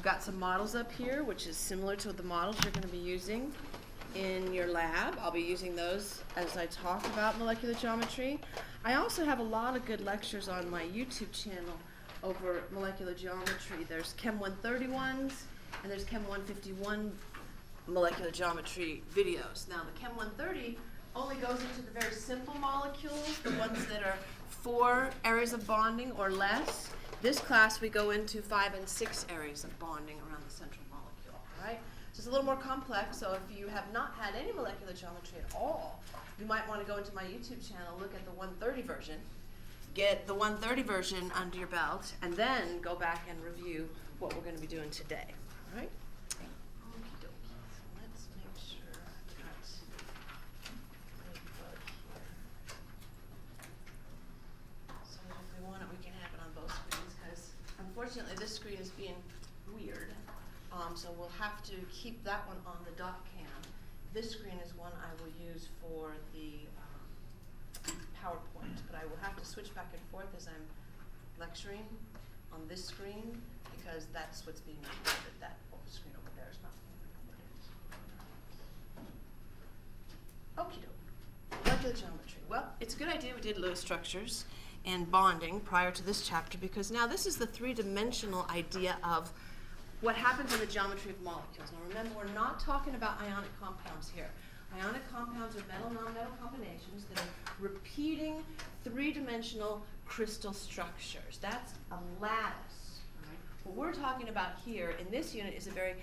got some models up here, which is similar to the models you're going to be using in your lab. I'll be using those as I talk about molecular geometry. I also have a lot of good lectures on my YouTube channel over molecular geometry. There's CHM151s and there's CHM151 molecular geometry videos. Now the CHM130 only goes into the very simple molecules, the ones that are 4 areas of bonding or less. This class we go into 5 and 6 areas of bonding around the central molecule, right? So it's a little more complex, so if you have not had any molecular geometry at all, you might want to go into my YouTube channel, look at the 130 version, get the 130 version under your belt, and then go back and review what we're going to be doing today, all right? Okie dokie. So let's make sure I've got a bug here. So if we want it, we can have it on both screens, because unfortunately this screen is being weird. So we'll have to keep that one on the dot cam. This screen is one I will use for the PowerPoint, but I will have to switch back and forth as I'm lecturing on this screen, because that's what's being recorded. That screen over there is not being recorded. Okie doke. Molecular geometry. Well, it's a good idea we did Lewis structures and bonding prior to this chapter, because now this is the 3-dimensional idea of what happens in the geometry of molecules. Now remember, we're not talking about ionic compounds here. Ionic compounds are metal-non-metal combinations that are repeating 3-dimensional crystal structures. That's a lattice. Right? What we're talking about here in this unit is a very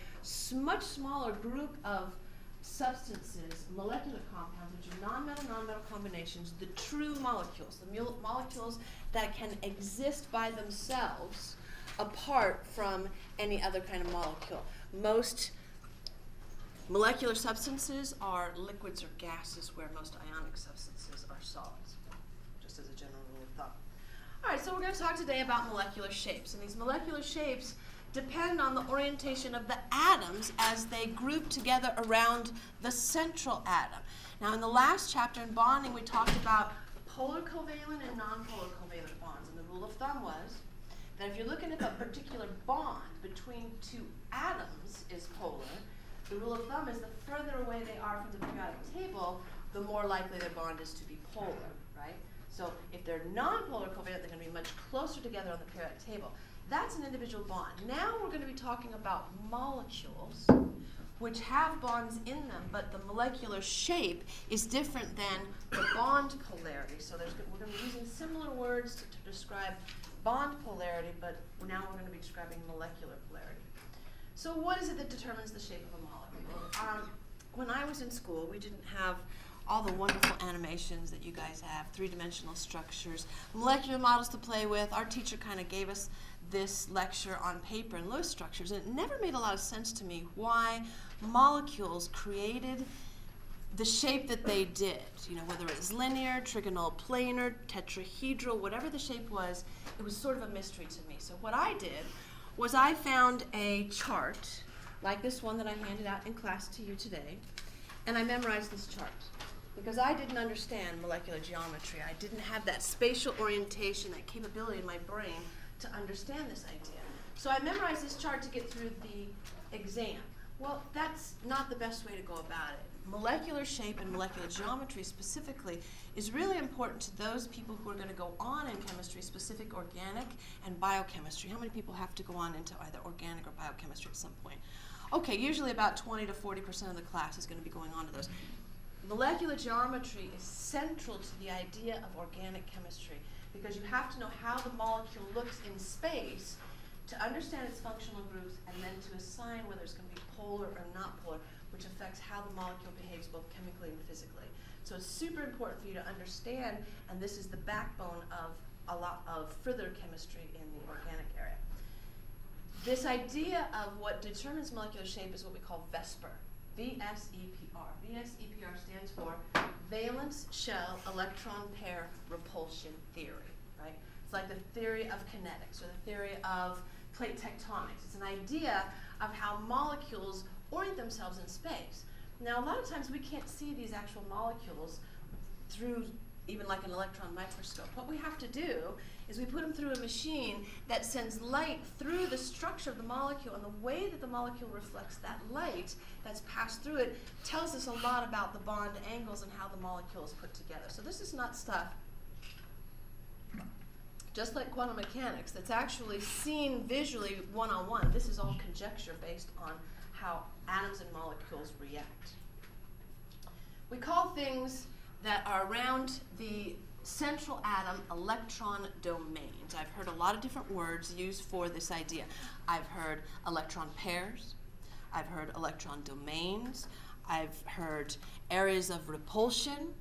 much smaller group of substances, molecular compounds, which are non-metal combinations, the true molecules, the molecules that can exist by themselves apart from any other kind of molecule. Most molecular substances are liquids or gases, where most ionic substances are solids, just as a general rule of thumb. All right, so we're going to talk today about molecular shapes. And these molecular shapes depend on the orientation of the atoms as they group together around the central atom. Now, in the last chapter in bonding, we talked about polar covalent and nonpolar covalent bonds. And the rule of thumb was that if you're looking at a particular bond between 2 atoms is polar, the rule of thumb is the further away they are from the periodic table, the more likely their bond is to be polar, right? So if they're nonpolar covalent, they're going to be much closer together on the periodic table. That's an individual bond. Now we're going to be talking about molecules which have bonds in them, but the molecular shape is different than the bond polarity. So we're going to be using similar words to describe bond polarity, but now we're going to be describing molecular polarity. So what is it that determines the shape of a molecule? When I was in school, we didn't have all the wonderful animations that you guys have, 3-dimensional structures, molecular models to play with. Our teacher kind of gave us this lecture on paper and Lewis structures, and it never made a lot of sense to me why molecules created the shape that they did, you know, whether it was linear, trigonal, planar, tetrahedral, whatever the shape was, it was sort of a mystery to me. So what I did was I found a chart, like this one that I handed out in class to you today, and I memorized this chart. Because I didn't understand molecular geometry. I didn't have that spatial orientation, that capability in my brain to understand this idea. So I memorized this chart to get through the exam. Well, that's not the best way to go about it. Molecular shape and molecular geometry specifically is really important to those people who are going to go on in chemistry, specific organic and biochemistry. How many people have to go on into either organic or biochemistry at some point? Okay, usually about 20 to 40% of the class is going to be going on to those. Molecular geometry is central to the idea of organic chemistry, because you have to know how the molecule looks in space to understand its functional groups, and then to assign whether it's going to be polar or not polar, which affects how the molecule behaves both chemically and physically. So it's super important for you to understand, and this is the backbone of a lot of further chemistry in the organic area. This idea of what determines molecular shape is what we call VSEPR. VSEPR. VSEPR stands for valence shell electron pair repulsion theory, right? It's like the theory of kinetics or the theory of plate tectonics. It's an idea of how molecules orient themselves in space. Now, a lot of times we can't see these actual molecules through even like an electron microscope. What we have to do is we put them through a machine that sends light through the structure of the molecule, and the way that the molecule reflects that light that's passed through it tells us a lot about the bond angles and how the molecule is put together. So this is not stuff, just like quantum mechanics, that's actually seen visually one-on-one. This is all conjecture based on how atoms and molecules react. We call things that are around the central atom electron domains. I've heard a lot of different words used for this idea. I've heard electron pairs. I've heard electron domains. I've heard areas of repulsion.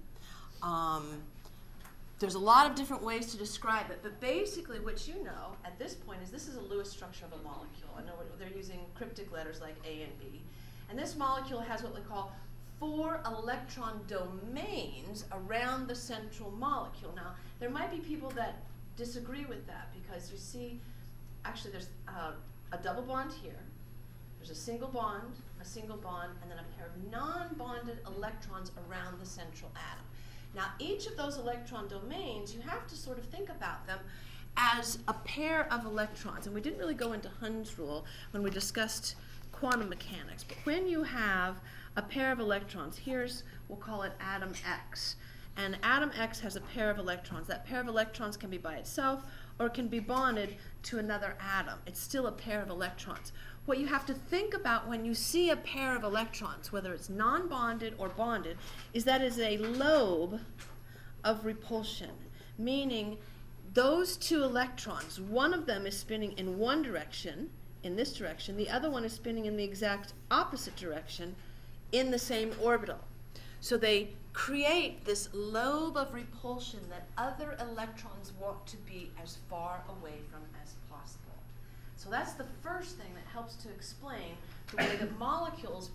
There's a lot of different ways to describe it, but basically what you know at this point is this is a Lewis structure of a molecule. I know they're using cryptic letters like A and B. And this molecule has what we call 4 electron domains around the central molecule. Now, there might be people that disagree with that because you see, actually there's a double bond here, there's a single bond, and then a pair of non-bonded electrons around the central atom. Now, each of those electron domains, you have to sort of think about them as a pair of electrons. And we didn't really go into Hund's rule when we discussed quantum mechanics, but when you have a pair of electrons, we'll call it atom X. And atom X has a pair of electrons. That pair of electrons can be by itself or it can be bonded to another atom. It's still a pair of electrons. What you have to think about when you see a pair of electrons, whether it's non-bonded or bonded, is that is a lobe of repulsion, meaning those 2 electrons, one of them is spinning in one direction, in this direction, the other one is spinning in the exact opposite direction in the same orbital. So they create this lobe of repulsion that other electrons want to be as far away from as possible. So that's the first thing that helps to explain the way that molecules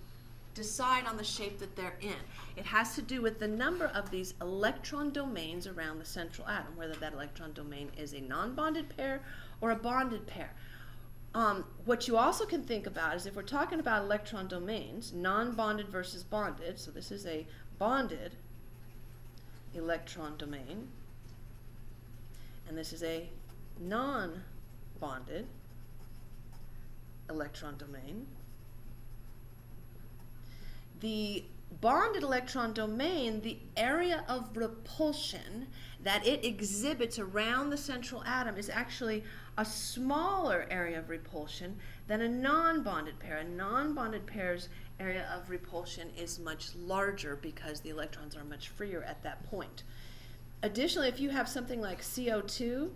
decide on the shape that they're in. It has to do with the number of these electron domains around the central atom, whether that electron domain is a non-bonded pair or a bonded pair. What you also can think about is if we're talking about electron domains, non-bonded versus bonded, so this is a bonded electron domain, and this is a non-bonded electron domain. The bonded electron domain, the area of repulsion that it exhibits around the central atom is actually a smaller area of repulsion than a non-bonded pair. A non-bonded pair's area of repulsion is much larger because the electrons are much freer at that point. Additionally, if you have something like CO2,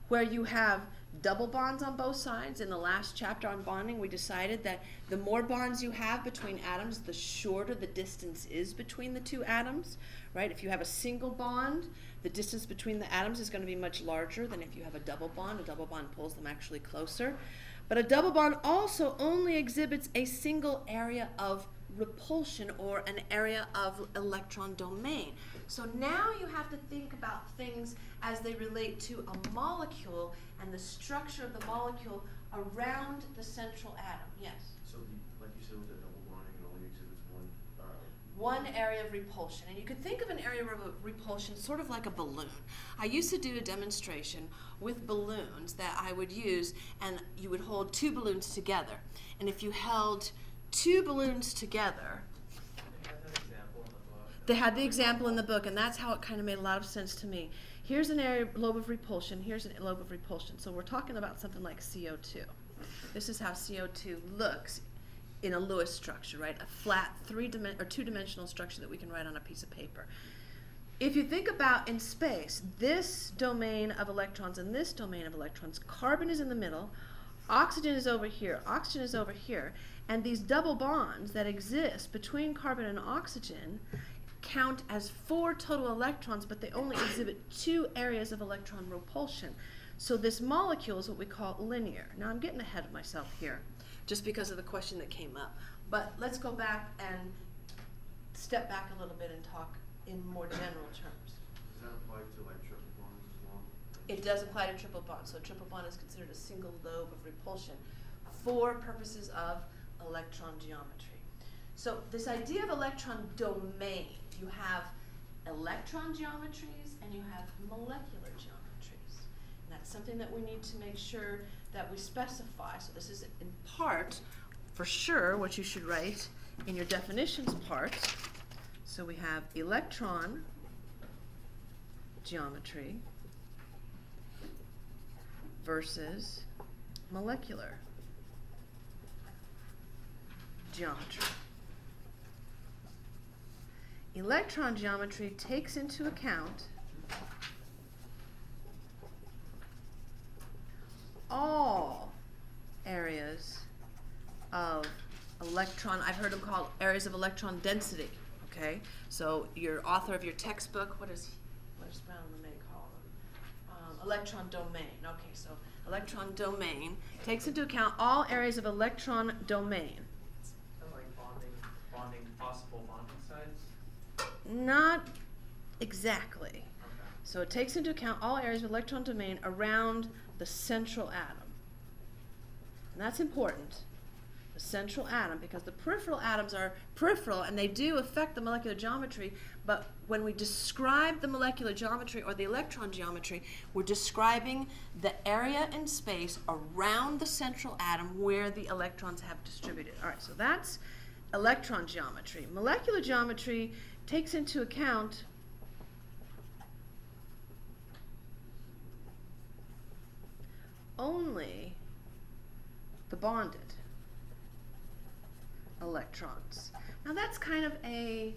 where you have double bonds on both sides, in the last chapter on bonding, we decided that the more bonds you have between atoms, the shorter the distance is between the 2 atoms, right? If you have a single bond, the distance between the atoms is going to be much larger than if you have a double bond. A double bond pulls them actually closer. But a double bond also only exhibits a single area of repulsion or an area of electron domain. So now you have to think about things as they relate to a molecule and the structure of the molecule around the central atom. Yes? So, like you said, with that double bonding, it only exhibits one area of repulsion. And you could think of an area of repulsion sort of like a balloon. I used to do a demonstration with balloons that I would use, and you would hold 2 balloons together. And if you held 2 balloons together, they had the example in the book, and that's how it kind of made a lot of sense to me. Here's an area lobe of repulsion, here's a lobe of repulsion. So we're talking about something like CO2. This is how CO2 looks in a Lewis structure, right? A flat 2-dimensional structure that we can write on a piece of paper. If you think about in space, this domain of electrons and this domain of electrons, carbon is in the middle, oxygen is over here, and these double bonds that exist between carbon and oxygen count as 4 total electrons, but they only exhibit 2 areas of electron repulsion. So this molecule is what we call linear. Now I'm getting ahead of myself here, just because of the question that came up. But let's go back and step back a little bit and talk in more general terms. Does that apply to like triple bonds as well? It does apply to triple bonds. So a triple bond is considered a single lobe of repulsion for purposes of electron geometry. So this idea of electron domain, you have electron geometries and you have molecular geometries. And that's something that we need to make sure that we specify. So this is in part, for sure, what you should write in your definitions part. So we have electron geometry versus molecular geometry. Electron geometry takes into account all areas of electron, I've heard them called areas of electron density, okay? So your author of your textbook, what is Brown and LeMay call them? Electron domain, okay, so electron domain takes into account all areas of electron domain. Kind of like bonding possible bonding sites? Not exactly. Okay. So it takes into account all areas of electron domain around the central atom. And that's important, the central atom, because the peripheral atoms are peripheral and they do affect the molecular geometry, but when we describe the molecular geometry or the electron geometry, we're describing the area in space around the central atom where the electrons have distributed. All right, so that's electron geometry. Molecular geometry takes into account only the bonded electrons. Now that's kind of a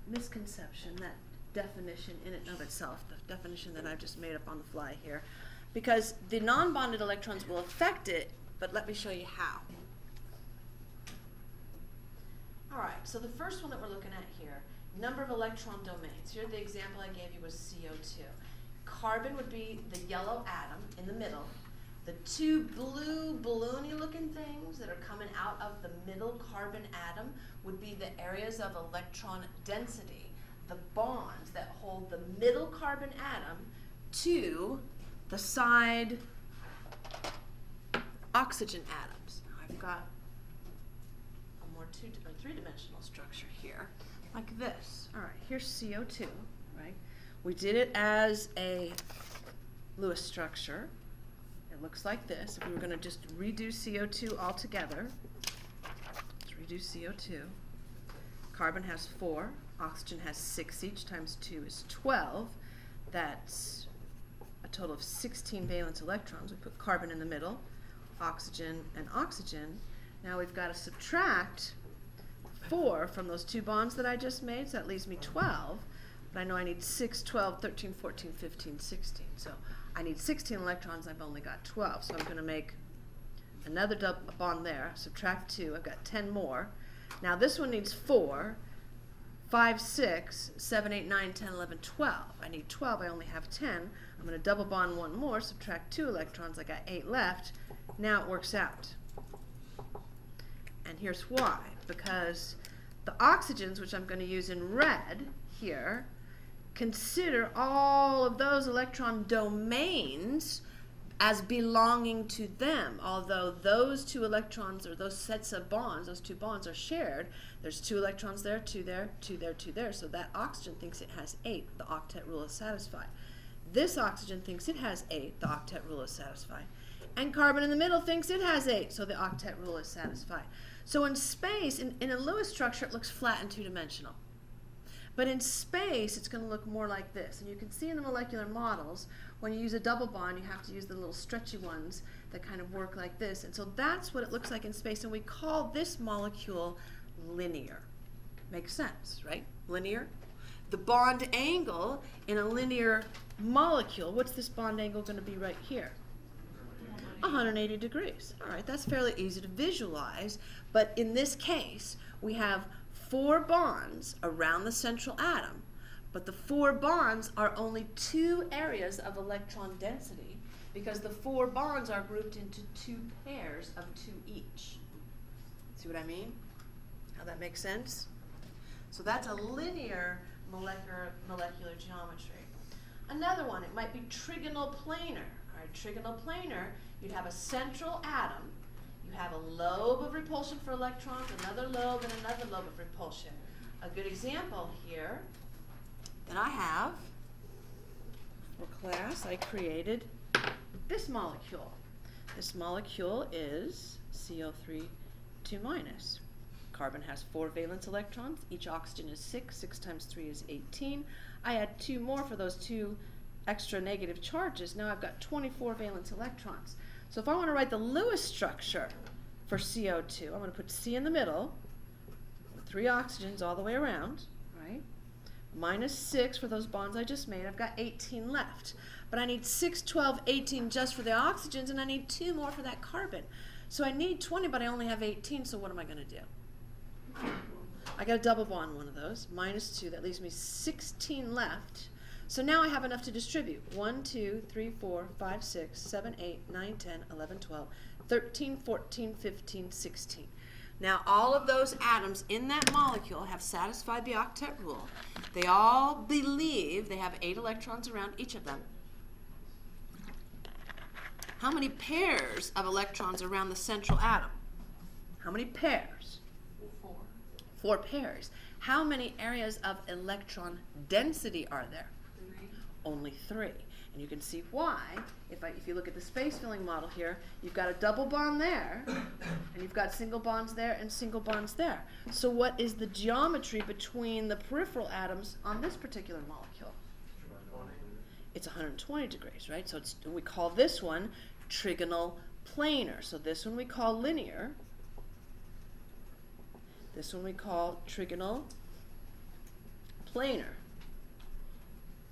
misconception, that definition in and of itself, the definition that I've just made up on the fly here, because the non-bonded electrons will affect it, but let me show you how. All right, so the first one that we're looking at here, number of electron domains. Here the example I gave you was CO2. Carbon would be the yellow atom in the middle. The two blue balloony looking things that are coming out of the middle carbon atom would be the areas of electron density, the bonds that hold the middle carbon atom to the side oxygen atoms. Now I've got a more three-dimensional structure here, like this. All right, here's CO2, right? We did it as a Lewis structure. It looks like this. If we were going to just redo CO2 altogether, let's redo CO2. Carbon has 4, oxygen has 6 each, times 2 is 12. That's a total of 16 valence electrons. We put carbon in the middle, oxygen and oxygen. Now we've got to subtract 4 from those two bonds that I just made, so that leaves me 12. But I know I need 6, 12, 13, 14, 15, 16. So I need 16 electrons, I've only got 12. So I'm going to make another double bond there, subtract 2, I've got 10 more. Now this one needs 4, 5, 6, 7, 8, 9, 10, 11, 12. I need 12, I only have 10. I'm going to double bond one more, subtract 2 electrons, I got 8 left. Now it works out. And here's why. Because the oxygens, which I'm going to use in red here, consider all of those electron domains as belonging to them, although those two electrons, or those sets of bonds, those two bonds are shared. There's 2 electrons there, 2 there, 2 there, 2 there, so that oxygen thinks it has 8. The octet rule is satisfied. This oxygen thinks it has 8. The octet rule is satisfied. And carbon in the middle thinks it has 8, so the octet rule is satisfied. So in space, in a Lewis structure, it looks flat and two-dimensional. But in space, it's going to look more like this. And you can see in the molecular models, when you use a double bond, you have to use the little stretchy ones that kind of work like this. And so that's what it looks like in space. And we call this molecule linear. Makes sense, right? Linear. The bond angle in a linear molecule, what's this bond angle going to be right here? 180 degrees. All right, that's fairly easy to visualize. But in this case, we have 4 bonds around the central atom, but the 4 bonds are only 2 areas of electron density because the 4 bonds are grouped into 2 pairs of 2 each. See what I mean? How that makes sense? So that's a linear molecular geometry. Another one, it might be trigonal planar. All right, trigonal planar, you'd have a central atom. You have a lobe of repulsion for electrons, another lobe, and another lobe of repulsion. a good example here that I have for class, I created this molecule. This molecule is CO3 2 minus. Carbon has 4 valence electrons. Each oxygen is 6. 6 times 3 is 18. I add 2 more for those 2 extra negative charges. Now I've got 24 valence electrons. So if I want to write the Lewis structure for CO2, I'm going to put C in the middle, 3 oxygens all the way around, right? Minus 6 for those bonds I just made. I've got 18 left. But I need 6, 12, 18 just for the oxygens, and I need 2 more for that carbon. So I need 20, but I only have 18, so what am I going to do? I got a double bond one of those, minus 2. That leaves me 16 left. So now I have enough to distribute. 1, 2, 3, 4, 5, 6, 7, 8, 9, 10, 11, 12, 13, 14, 15, 16. Now all of those atoms in that molecule have satisfied the octet rule. They all believe they have 8 electrons around each of them. How many pairs of electrons around the central atom? How many pairs? 4. 4 pairs. How many areas of electron density are there? 3. Only 3. And you can see why. If you look at the space filling model here, you've got a double bond there, and you've got single bonds there and single bonds there. So what is the geometry between the peripheral atoms on this particular molecule? It's 120 degrees, right? So we call this one trigonal planar. So this one we call linear. This one we call trigonal planar,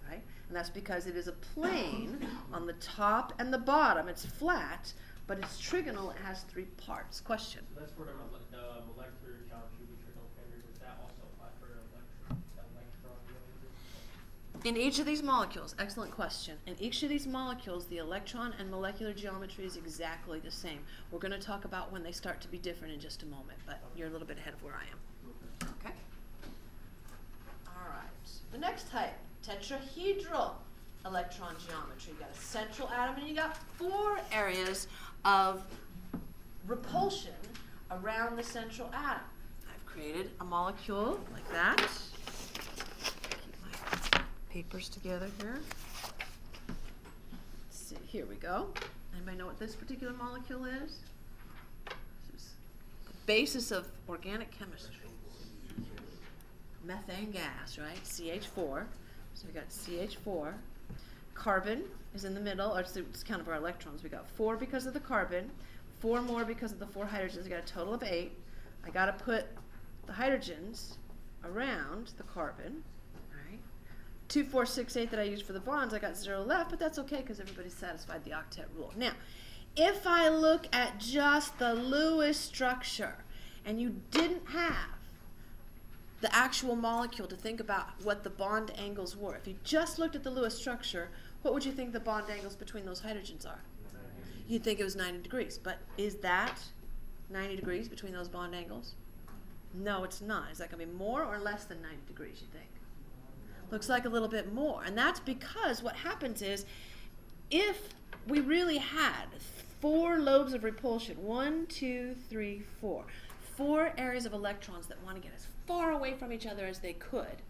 right? And that's because it is a plane on the top and the bottom. It's flat, but it's trigonal. It has 3 parts. Question? So that's for the molecular geometry, which are no pairs. Does that also apply for electron geometry? In each of these molecules, excellent question. In each of these molecules, the electron and molecular geometry is exactly the same. We're going to talk about when they start to be different in just a moment, but you're a little bit ahead of where I am. Okay? All right. The next type, tetrahedral electron geometry. You got a central atom and you got 4 areas of repulsion around the central atom. I've created a molecule like that. Papers together here. Let's see, here we go. Anybody know what this particular molecule is? This is the basis of organic chemistry. Methane gas, right? CH4. So we got CH4. Carbon is in the middle, or it's kind of our electrons. We got 4 because of the carbon, 4 more because of the 4 hydrogens. We got a total of 8. I got to put the hydrogens around the carbon. 2, 4, 6, 8 that I used for the bonds, I got 0 left, but that's okay because everybody's satisfied the octet rule. Now, if I look at just the Lewis structure and you didn't have the actual molecule to think about what the bond angles were, if you just looked at the Lewis structure, what would you think the bond angles between those hydrogens are? You'd think it was 90 degrees, but is that 90 degrees between those bond angles? No, it's not. Is that going to be more or less than 90 degrees, you think? Looks like a little bit more. And that's because what happens is if we really had 4 lobes of repulsion, 1, 2, 3, 4, 4 areas of electrons that want to get as far away from each other as they could,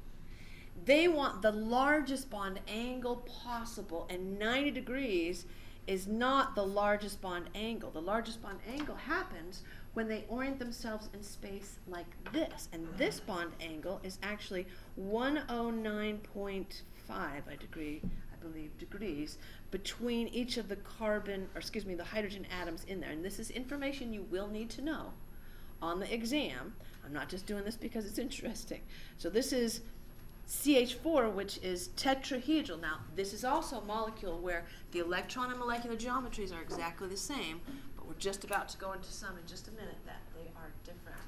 they want the largest bond angle possible, and 90 degrees is not the largest bond angle. The largest bond angle happens when they orient themselves in space like this. And this bond angle is actually 109.5 degrees between each of the the hydrogen atoms in there. And this is information you will need to know on the exam. I'm not just doing this because it's interesting. So this is CH4, which is tetrahedral. Now, this is also a molecule where the electron and molecular geometries are exactly the same, but we're just about to go into some in just a minute that they are different.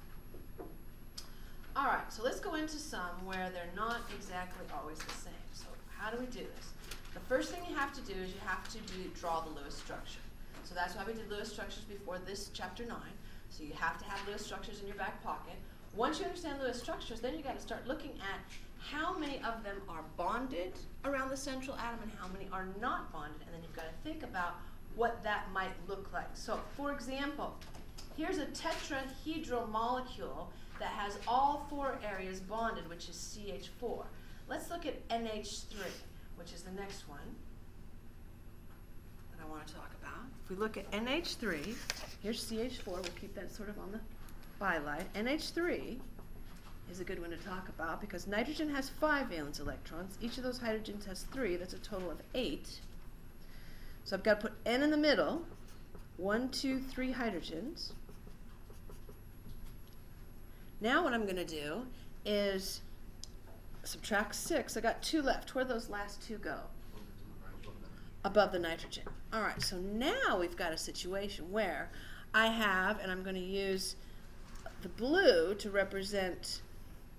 All right, so let's go into some where they're not exactly always the same. So how do we do this? The first thing you have to do is you have to draw the Lewis structure. So that's why we did Lewis structures before this chapter 9. So you have to have Lewis structures in your back pocket. Once you understand Lewis structures, then you got to start looking at how many of them are bonded around the central atom and how many are not bonded, and then you've got to think about what that might look like. So, for example, here's a tetrahedral molecule that has all 4 areas bonded, which is CH4. Let's look at NH3, which is the next one that I want to talk about. If we look at NH3, here's CH4, we'll keep that sort of on the byline. NH3 is a good one to talk about because nitrogen has 5 valence electrons. Each of those hydrogens has 3. That's a total of 8. So I've got to put N in the middle. 1, 2, 3 hydrogens. Now what I'm going to do is subtract 6. I got 2 left. Where do those last 2 go? Above the nitrogen. All right, so now we've got a situation where I have, and I'm going to use the blue to represent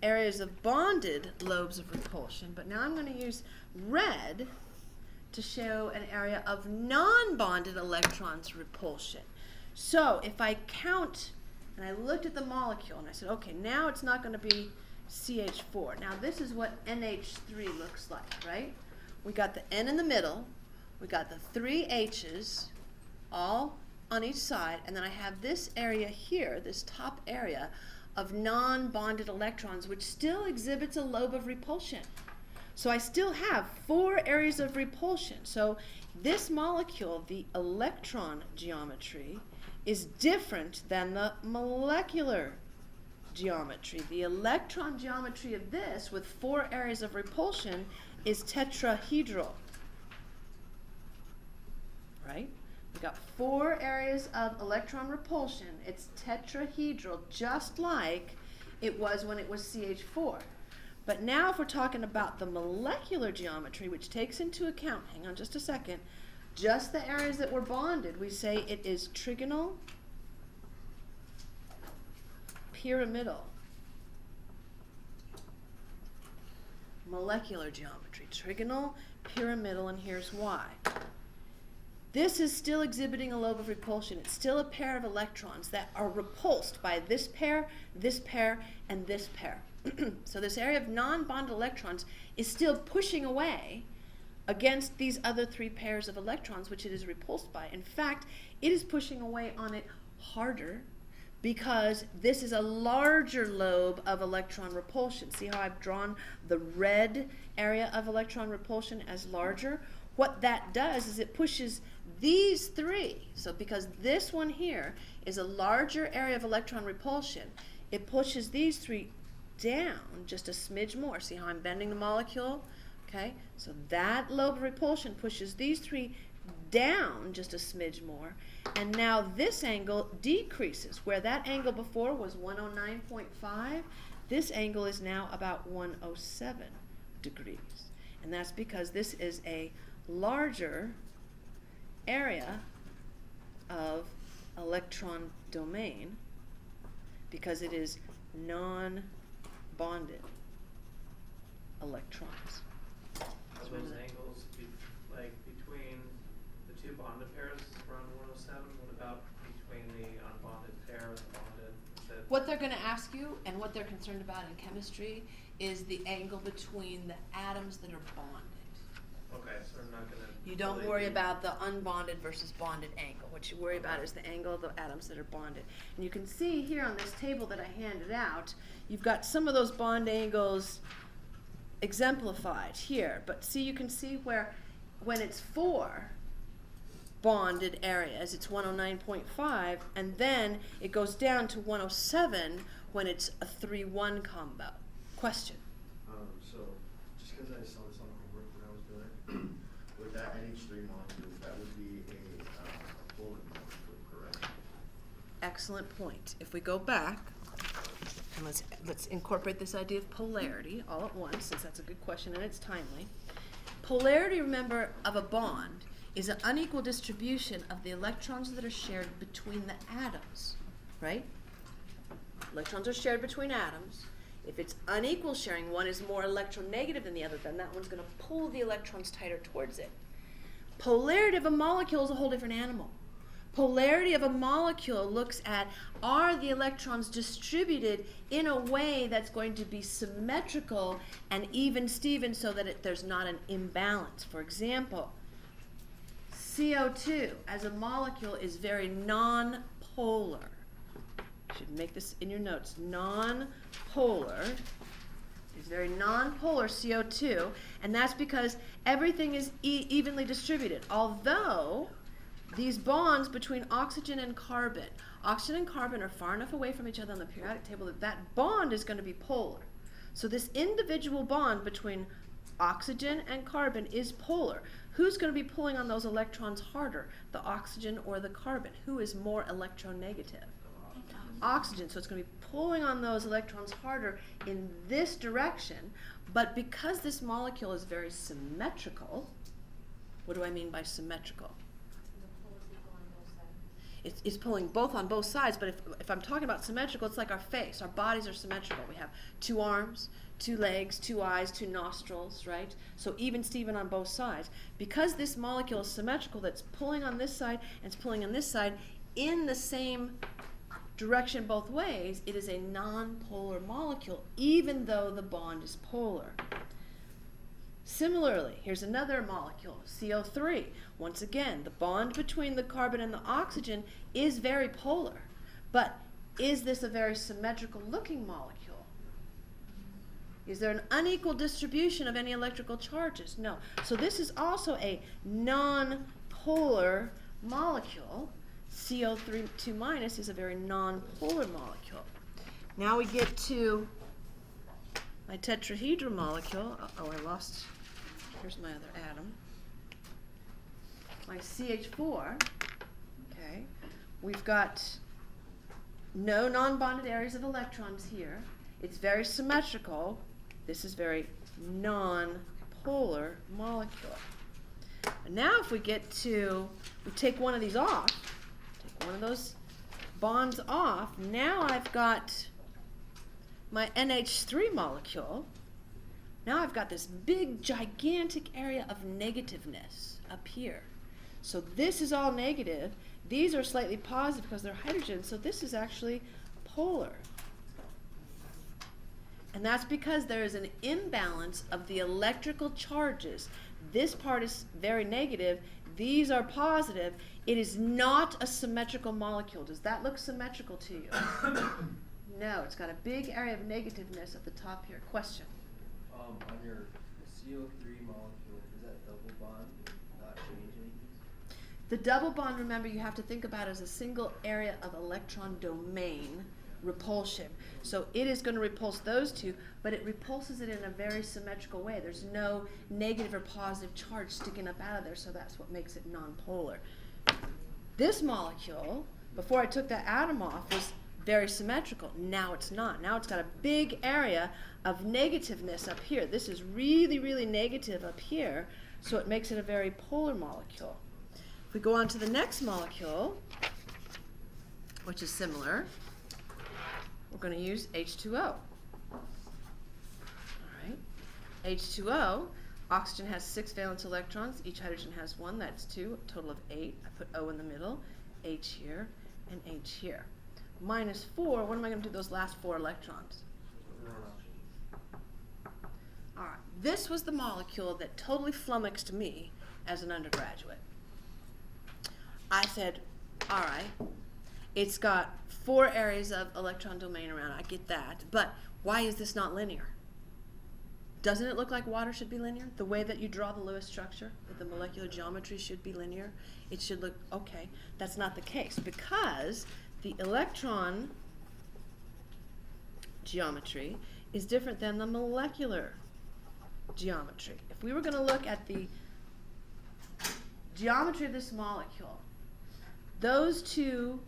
areas of bonded lobes of repulsion, but now I'm going to use red to show an area of non-bonded electrons repulsion. So if I count, and I looked at the molecule and I said, okay, now it's not going to be CH4. Now this is what NH3 looks like, right? We got the N in the middle, we got the 3 H's all on each side, and then I have this area here, this top area of non-bonded electrons, which still exhibits a lobe of repulsion. So I still have 4 areas of repulsion. So this molecule, the electron geometry, is different than the molecular geometry. The electron geometry of this, with 4 areas of repulsion, is tetrahedral. Right? We've got 4 areas of electron repulsion. It's tetrahedral, just like it was when it was CH4. But now if we're talking about the molecular geometry, which takes into account, hang on just a second, just the areas that were bonded, we say it is trigonal, pyramidal. Molecular geometry, trigonal, pyramidal, and here's why. This is still exhibiting a lobe of repulsion. It's still a pair of electrons that are repulsed by this pair, and this pair. So this area of non-bonded electrons is still pushing away against these other 3 pairs of electrons, which it is repulsed by. In fact, it is pushing away on it harder because this is a larger lobe of electron repulsion. See how I've drawn the red area of electron repulsion as larger? What that does is it pushes these 3. So because this one here is a larger area of electron repulsion, it pushes these 3 down just a smidge more. See how I'm bending the molecule? Okay, so that lobe of repulsion pushes these 3 down just a smidge more, and now this angle decreases. Where that angle before was 109.5, this angle is now about 107 degrees. And that's because this is a larger area of electron domain because it is non-bonded electrons. Are those angles like between the 2 bonded pairs around 107? What about between the unbonded pair and the bonded? What they're going to ask you and what they're concerned about in chemistry is the angle between the atoms that are bonded. Okay, so we're not going to... You don't worry about the unbonded versus bonded angle. What you worry about is the angle of the atoms that are bonded. And you can see here on this table that I handed out, you've got some of those bond angles exemplified here. But see, you can see where when it's 4 bonded areas, it's 109.5, and then it goes down to 107 when it's a 3-1 combo. Question? So, just because I saw this on the homework when I was doing it, with that NH3 molecule, that would be a polar molecule, correct? Excellent point. If we go back, and let's incorporate this idea of polarity all at once, since that's a good question and it's timely. Polarity, remember, of a bond is an unequal distribution of the electrons that are shared between the atoms, right? Electrons are shared between atoms. If it's unequal sharing, one is more electronegative than the other, then that one's going to pull the electrons tighter towards it. Polarity of a molecule is a whole different animal. Polarity of a molecule looks at, are the electrons distributed in a way that's going to be symmetrical and even-steven so that there's not an imbalance. For example, CO2 as a molecule is very non-polar. should make this in your notes, non-polar, it's very non-polar CO2, and that's because everything is evenly distributed. Although these bonds between oxygen and carbon are far enough away from each other on the periodic table that that bond is going to be polar. So this individual bond between oxygen and carbon is polar. Who's going to be pulling on those electrons harder, the oxygen or the carbon? Who is more electronegative? Oxygen. So it's going to be pulling on those electrons harder in this direction, but because this molecule is very symmetrical, what do I mean by symmetrical? It's pulling both on both sides, but if I'm talking about symmetrical, it's like our face. Our bodies are symmetrical. We have 2 arms, 2 legs, 2 eyes, 2 nostrils, right? So even Steven on both sides. Because this molecule is symmetrical, that's pulling on this side and it's pulling on this side in the same direction both ways, it is a non-polar molecule, even though the bond is polar. Similarly, here's another molecule, CO3. Once again, the bond between the carbon and the oxygen is very polar. But is this a very symmetrical looking molecule? Is there an unequal distribution of any electrical charges? No. So this is also a non-polar molecule. CO3 2 minus is a very non-polar molecule. Now we get to my tetrahedral molecule. Oh, I lost. Here's my other atom. My CH4. Okay. We've got no non-bonded areas of electrons here. It's very symmetrical. This is very non-polar molecule. And now if we take one of these off, take one of those bonds off, now I've got my NH3 molecule. Now I've got this big, gigantic area of negativeness up here. So this is all negative. These are slightly positive because they're hydrogen, so this is actually polar. And that's because there is an imbalance of the electrical charges. This part is very negative. These are positive. It is not a symmetrical molecule. Does that look symmetrical to you? No, it's got a big area of negativeness at the top here. Question? On your CO3 molecule, does that double bond not change anything? The double bond, remember, you have to think about as a single area of electron domain repulsion. So it is going to repulse those two, but it repulses it in a very symmetrical way. There's no negative or positive charge sticking up out of there, so that's what makes it nonpolar. This molecule, before I took that atom off, was very symmetrical. Now it's not. Now it's got a big area of negativeness up here. This is really, really negative up here, so it makes it a very polar molecule. If we go on to the next molecule, which is similar, we're going to use H2O. All right. H2O, oxygen has 6 valence electrons. Each hydrogen has 1. That's 2. A total of 8. I put O in the middle, H here, and H here. Minus 4, what am I going to do with those last 4 electrons? All right. This was the molecule that totally flummoxed me as an undergraduate. I said, all right, it's got 4 areas of electron domain around it. I get that. But why is this not linear? Doesn't it look like water should be linear? The way that you draw the Lewis structure, that the molecular geometry should be linear? It should look, okay, that's not the case because the electron geometry is different than the molecular geometry. If we were going to look at the geometry of this molecule, those 2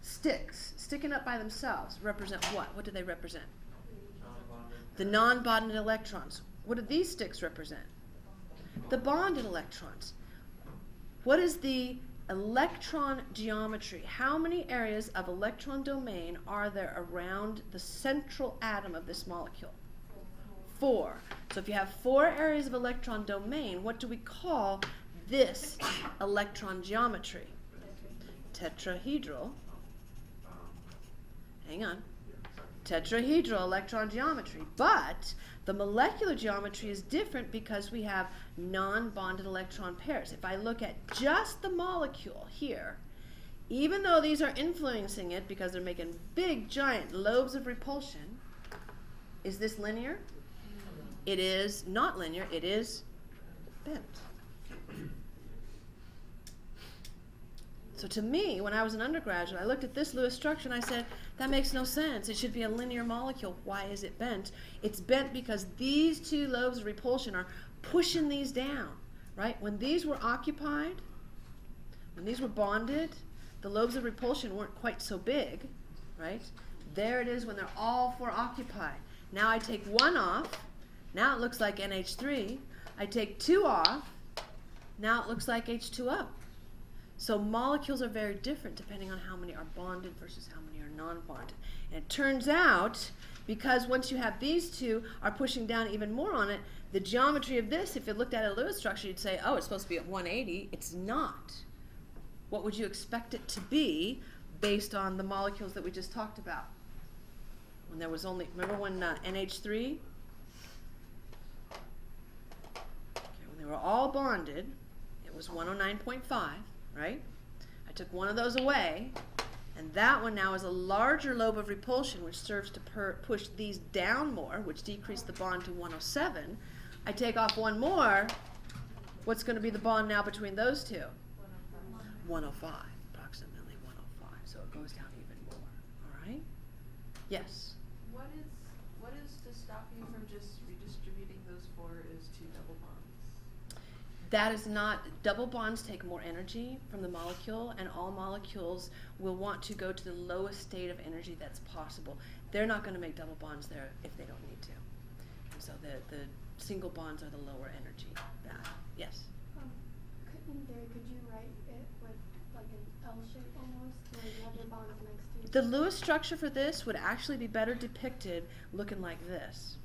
sticks sticking up by themselves represent what? What do they represent? The non-bonded electrons. What do these sticks represent? The bonded electrons. What is the electron geometry? How many areas of electron domain are there around the central atom of this molecule? 4. So if you have 4 areas of electron domain, what do we call this electron geometry? Tetrahedral. Hang on. Tetrahedral electron geometry. But the molecular geometry is different because we have non-bonded electron pairs. If I look at just the molecule here, even though these are influencing it because they're making big, giant lobes of repulsion, is this linear? It is not linear, it is bent. So to me, when I was an undergraduate, I looked at this Lewis structure and I said, that makes no sense. It should be a linear molecule. Why is it bent? It's bent because these two lobes of repulsion are pushing these down, right? When these were occupied, when these were bonded, the lobes of repulsion weren't quite so big, right? There it is when they're all four occupied. Now I take one off. Now it looks like NH3. I take two off. Now it looks like H2O. So molecules are very different depending on how many are bonded versus how many are non-bonded. And it turns out, because once you have these two are pushing down even more on it, the geometry of this, if you looked at a Lewis structure, you'd say, oh, it's supposed to be at 180. It's not. What would you expect it to be based on the molecules that we just talked about? When there was only, remember when NH3? Okay, when they were all bonded, it was 109.5, right? I took one of those away, and that one now is a larger lobe of repulsion, which serves to push these down more, which decrease the bond to 107. I take off one more. What's going to be the bond now between those two? 105, approximately 105. So it goes down even more. All right? Yes? What is to stop you from just redistributing those four as two double bonds? That is not, double bonds take more energy from the molecule, and all molecules will want to go to the lowest state of energy that's possible. They're not going to make double bonds there if they don't need to. And so the single bonds are the lower energy. Yes? In there, could you write it with like an L shape almost, where you have your bonds next to each The other? Lewis structure for this would actually be better depicted looking like this.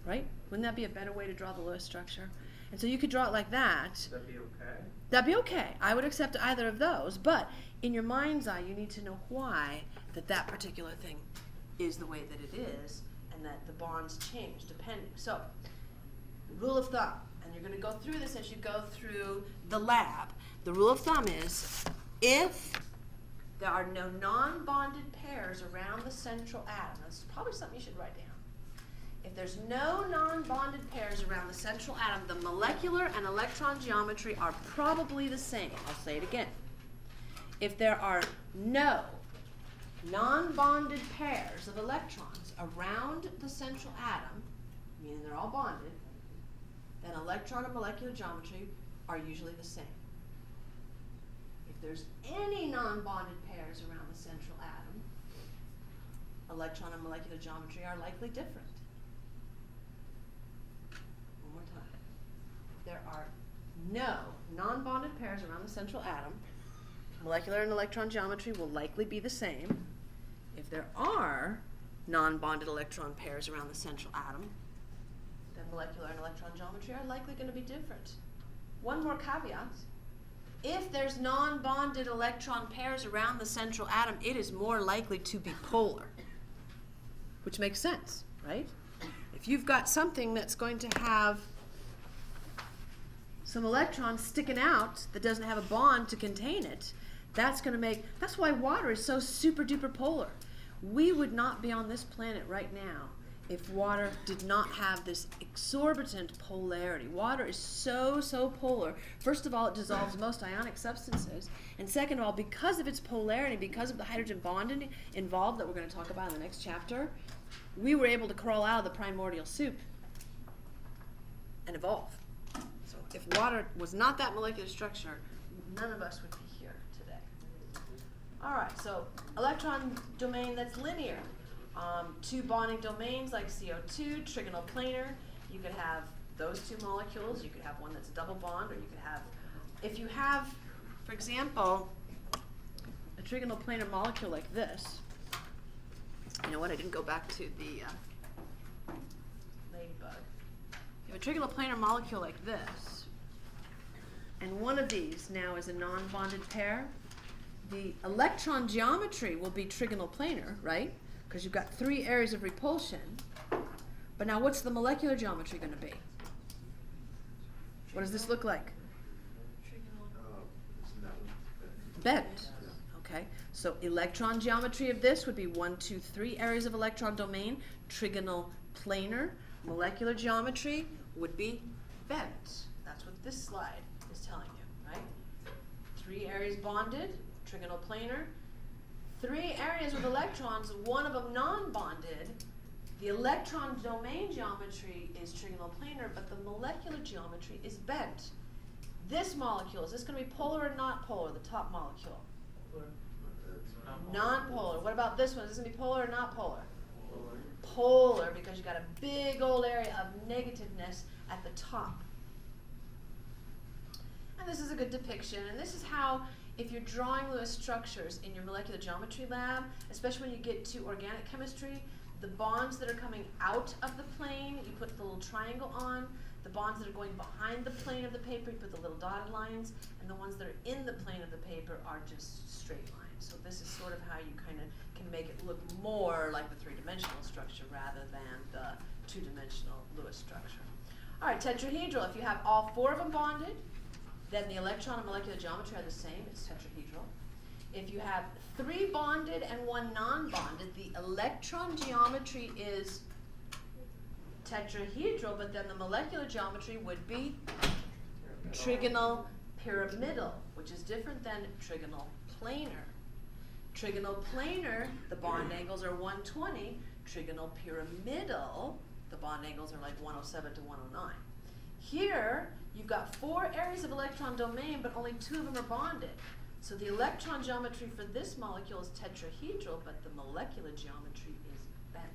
Right? Wouldn't that be a better way to draw the Lewis structure? And so you could draw it like that. Would that be okay? That'd be okay. I would accept either of those. But in your mind's eye, you need to know why that particular thing is the way that it is, and that the bonds change depending. So, rule of thumb, and you're going to go through this as you go through the lab. The rule of thumb is if there are no non-bonded pairs around the central atom, this is probably something you should write down. If there's no non-bonded pairs around the central atom, the molecular and electron geometry are probably the same. I'll say it again. If there are no non-bonded pairs of electrons around the central atom, meaning they're all bonded, then electron and molecular geometry are usually the same. If there's any non-bonded pairs around the central atom, electron and molecular geometry are likely different. One more time. If there are no non-bonded pairs around the central atom, molecular and electron geometry will likely be the same. If there are non-bonded electron pairs around the central atom, then molecular and electron geometry are likely going to be different. One more caveat. If there's non-bonded electron pairs around the central atom, it is more likely to be polar, which makes sense, right? If you've got something that's going to have some electrons sticking out that doesn't have a bond to contain it, that's why water is so super duper polar. We would not be on this planet right now if water did not have this exorbitant polarity. Water is so polar. First of all, it dissolves most ionic substances. And second of all, because of its polarity, because of the hydrogen bonding involved that we're going to talk about in the next chapter, we were able to crawl out of the primordial soup and evolve. So if water was not that molecular structure, none of us would be here today. All right, so electron domain that's linear. Two bonding domains like CO2, trigonal planar. You could have those two molecules. You could have one that's a double bond, or you could have, if you have, for example, a trigonal planar molecule like this. You know what? I didn't go back to the ladybug. You have a trigonal planar molecule like this, and one of these now is a non-bonded pair. The electron geometry will be trigonal planar, right? Because you've got three areas of repulsion. But now what's the molecular geometry going to be? What does this look like? Trigonal bent. Okay, so electron geometry of this would be 1, 2, 3 areas of electron domain, trigonal planar. Molecular geometry would be bent. That's what this slide is telling you, right? 3 areas bonded, trigonal planar. 3 areas with electrons, one of them non-bonded. The electron domain geometry is trigonal planar, but the molecular geometry is bent. This molecule, is this going to be polar or not polar, the top molecule? Non-polar. What about this one? Is this going to be polar or not polar? Polar, because you got a big old area of negativeness at the top. And this is a good depiction, and this is how, if you're drawing Lewis structures in your molecular geometry lab, especially when you get to organic chemistry, the bonds that are coming out of the plane, you put the little triangle on. The bonds that are going behind the plane of the paper, you put the little dotted lines, and the ones that are in the plane of the paper are just straight lines. So this is sort of how you kind of can make it look more like the 3-dimensional structure rather than the 2-dimensional Lewis structure. All right, tetrahedral. If you have all 4 of them bonded, then the electron and molecular geometry are the same. It's tetrahedral. If you have 3 bonded and 1 non-bonded, the electron geometry is tetrahedral, but then the molecular geometry would be trigonal pyramidal, which is different than trigonal planar. Trigonal planar, the bond angles are 120. Trigonal pyramidal, the bond angles are like 107 to 109. Here, you've got 4 areas of electron domain, but only 2 of them are bonded. So the electron geometry for this molecule is tetrahedral, but the molecular geometry is bent.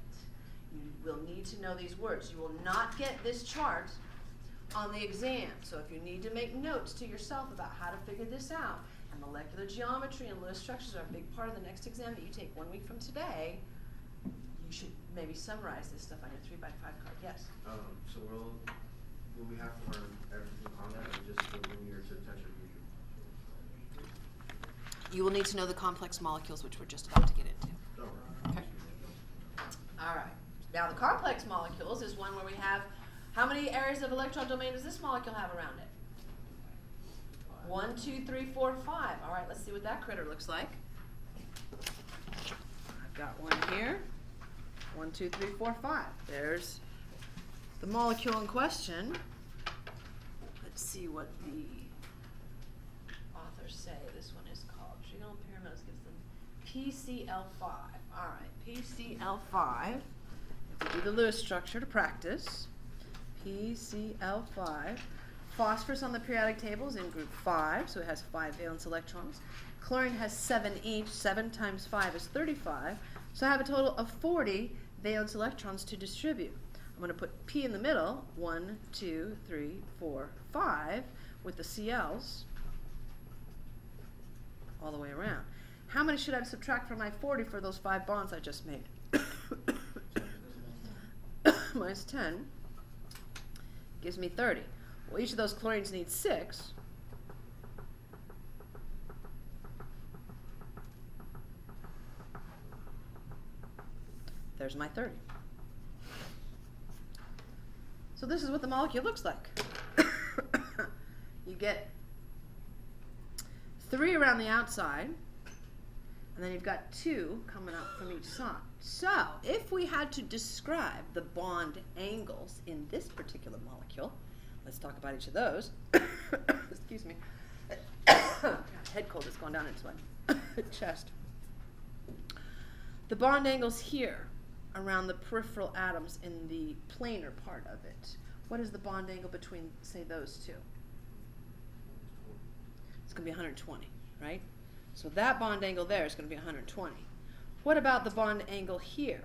You will need to know these words. You will not get this chart on the exam. So if you need to make notes to yourself about how to figure this out, and molecular geometry and Lewis structures are a big part of the next exam that you take 1 week from today, you should maybe summarize this stuff on your 3x5 card. Yes? So will we have to learn everything on that, or just the linear to tetrahedral? You will need to know the complex molecules, which we're just about to get into. Okay. All right. Now the complex molecules is one where we have, how many areas of electron domain does this molecule have around it? 1, 2, 3, 4, 5. All right, let's see what that critter looks like. I've got one here. 1, 2, 3, 4, 5. There's the molecule in question. Let's see what the authors say. This one is called trigonal pyramids, gives them PCl5. All right, PCl5. If we do the Lewis structure to practice, PCl5. Phosphorus on the periodic table is in group 5, so it has 5 valence electrons. Chlorine has 7 each. 7 times 5 is 35. So I have a total of 40 valence electrons to distribute. I'm going to put P in the middle, 1, 2, 3, 4, 5, with the Cl's all the way around. How many should I subtract from my 40 for those 5 bonds I just made? Minus 10 gives me 30. Well, each of those chlorines needs 6. There's my 30. So this is what the molecule looks like. You get 3 around the outside, and then you've got 2 coming out from each side. So if we had to describe the bond angles in this particular molecule, let's talk about each of those. Excuse me. Head cold has gone down into my chest. The bond angles here around the peripheral atoms in the planar part of it. What is the bond angle between, say, those 2? It's going to be 120, right? So that bond angle there is going to be 120. What about the bond angle here?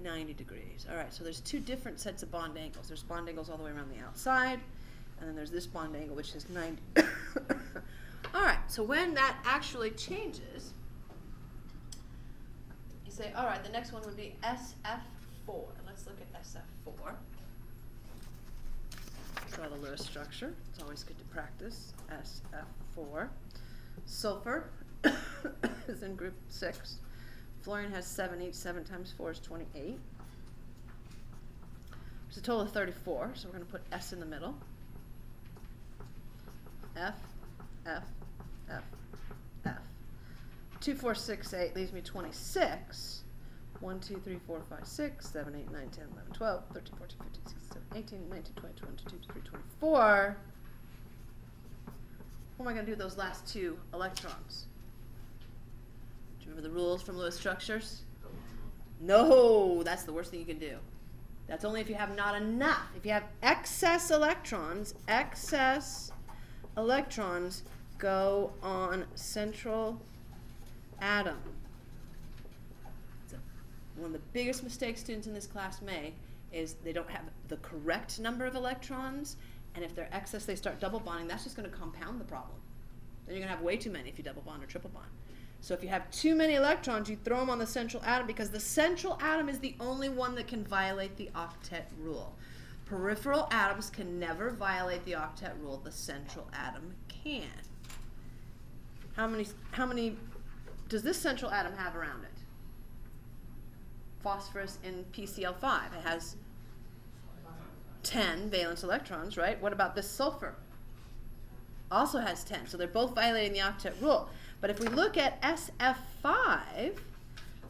90 degrees. All right, so there's 2 different sets of bond angles. There's bond angles all the way around the outside, and then there's this bond angle, which is 90. All right, so when that actually changes, you say, all right, the next one would be SF4. Let's look at SF4. Draw the Lewis structure. It's always good to practice. SF4. Sulfur is in group 6. Fluorine has 7 each. 7 times 4 is 28. There's a total of 34, so we're going to put S in the middle. F, F, F, F. 2, 4, 6, 8 leaves me 26. 1, 2, 3, 4, 5, 6, 7, 8, 9, 10, 11, 12, 13, 14, 15, 16, 17, 18, 19, 20, 21, 22, 23, 24. What am I going to do with those last 2 electrons? Do you remember the rules from Lewis structures? No, that's the worst thing you can do. That's only if you have not enough. If you have excess electrons go on central atom. One of the biggest mistakes students in this class make is they don't have the correct number of electrons, and if they're excess, they start double bonding. That's just going to compound the problem. Then you're going to have way too many if you double bond or triple bond. So if you have too many electrons, you throw them on the central atom because the central atom is the only one that can violate the octet rule. Peripheral atoms can never violate the octet rule. The central atom can. How many does this central atom have around it? Phosphorus in PCl5. It has 10 valence electrons, right? What about this sulfur? Also has 10. So they're both violating the octet rule. But if we look at SF5,